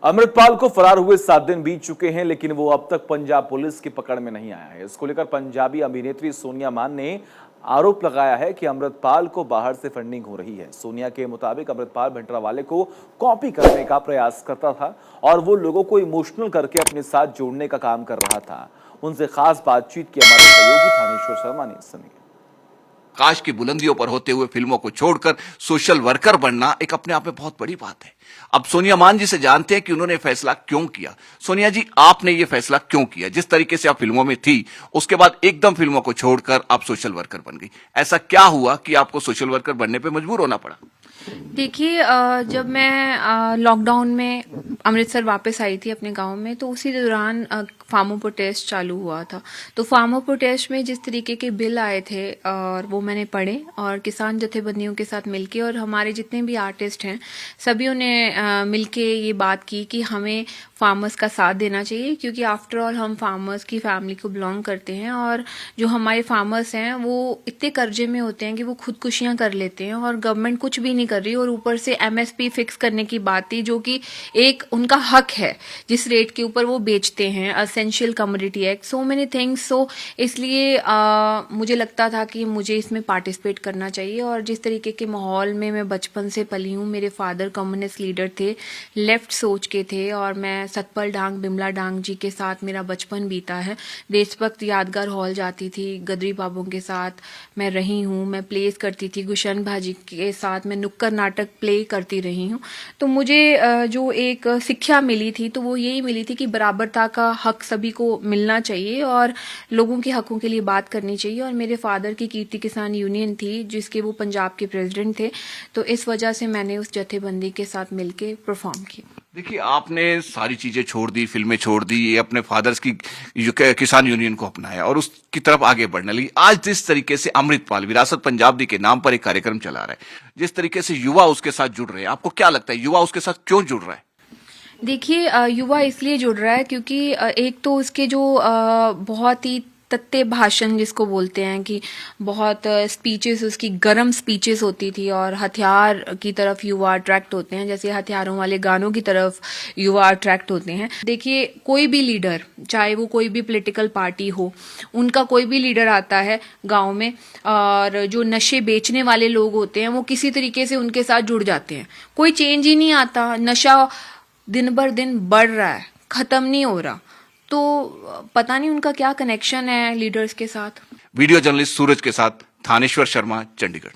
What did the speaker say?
अमृतपाल को फरार हुए 7 दिन बीत चुके हैं, लेकिन वो अब तक पंजाब पुलिस की पकड़ में नहीं आया है। इसको लेकर पंजाबी अभिनेत्री सोनिया मान ने आरोप लगाया है कि अमृतपाल को बाहर से फंडिंग हो रही है। सोनिया के मुताबिक अमृतपाल भिंडरावाले को कॉपी करने का प्रयास करता था और वो लोगों को इमोशनल करके अपने साथ जोड़ने का काम कर रहा था। उनसे खास बातचीत की हमारे सहयोगी थानेश्वर शर्मा ने सुनी। आकाश की बुलंदियों पर होते हुए फिल्मों को छोड़कर सोशल वर्कर बनना एक अपने आप में बहुत बड़ी बात है। अब सोनिया मान जी से जानते हैं कि उन्होंने फैसला क्यों किया। सोनिया जी, आपने ये फैसला क्यों किया? जिस तरीके से आप फिल्मों में थी, उसके बाद एकदम फिल्मों को छोड़कर आप सोशल वर्कर बन गई। ऐसा क्या हुआ कि आपको सोशल वर्कर बनने पर मजबूर होना पड़ा? देखिए, जब मैं लॉकडाउन में अमृतसर वापस आई थी अपने गांव में, तो उसी दौरान फार्मर प्रोटेस्ट चालू हुआ था। तो फार्मर प्रोटेस्ट में जिस तरीके के बिल आए थे और वो मैंने पढ़े, और किसान जथेबंदियों के साथ मिलके और हमारे जितने भी आर्टिस्ट हैं सभी ने मिलके ये बात की कि हमें फार्मर्स का साथ देना चाहिए, क्योंकि आफ्टर ऑल हम फार्मर्स की फैमिली को बिलोंग करते हैं। और जो हमारे फार्मर्स हैं वो इतने कर्जे में होते हैं कि वो खुदकुशियां कर लेते हैं और गवर्नमेंट कुछ भी नहीं कर रही, और ऊपर से एमएसपी फिक्स करने की बात थी, जो कि एक उनका हक है जिस रेट के ऊपर वो बेचते हैं, essential commodity act, so many things. So इसलिए मुझे लगता था कि मुझे इसमें पार्टिसिपेट करना चाहिए। और जिस तरीके के माहौल में मैं बचपन से पली हूँ, मेरे फादर कम्युनिस्ट लीडर थे, लेफ्ट सोच के थे, और मैं सतपाल डांग, बिमला डांग जी के साथ मेरा बचपन बीता है। देशभक्त यादगार हॉल जाती थी, गदरी बाबू के साथ मैं रही हूँ, मैं प्लेस करती थी, गुशन भाजी के साथ मैं नुक्कड़ नाटक प्ले करती रही हूँ। तो मुझे जो एक शिक्षा मिली थी, तो वो यही मिली थी कि बराबरता का हक सभी को मिलना चाहिए और लोगों के हकों के लिए बात करनी चाहिए। और मेरे फादर की कीर्ति किसान यूनियन थी, जिसके वो पंजाब के प्रेसिडेंट थे, तो इस वजह से मैंने उस जथेबंदी के साथ मिलके परफॉर्म किया। देखिए, आपने सारी चीजें छोड़ दी, फिल्में छोड़ दी, ये अपने फादर्स की किसान यूनियन को अपनाया और उसकी तरफ आगे बढ़ने लगी। आज जिस तरीके से अमृतपाल विरासत पंजाब दी के नाम पर एक कार्यक्रम चला रहा है, जिस तरीके से युवा उसके साथ जुड़ रहे हैं, आपको क्या लगता है युवा उसके साथ क्यों जुड़ रहा है? देखिए, युवा इसलिए जुड़ रहा है क्योंकि एक तो उसके जो बहुत ही तत्ते भाषण जिसको बोलते हैं, कि बहुत स्पीचेस, उसकी गर्म स्पीचेस होती थी, और हथियार की तरफ युवा अट्रैक्ट होते हैं, जैसे हथियारों वाले गानों की तरफ युवा अट्रैक्ट होते हैं। देखिए, कोई भी लीडर, चाहे वो कोई भी पॉलिटिकल पार्टी हो, उनका कोई भी लीडर आता है गांव में, और जो नशे बेचने वाले लोग होते हैं वो किसी तरीके से उनके साथ जुड़ जाते हैं। कोई चेंज ही नहीं आता, नशा दिन भर दिन बढ़ रहा है, खत्म नहीं हो रहा। तो पता नहीं उनका क्या कनेक्शन है लीडर्स के साथ। वीडियो जर्नलिस्ट सूरज के साथ थानेश्वर शर्मा, चंडीगढ़।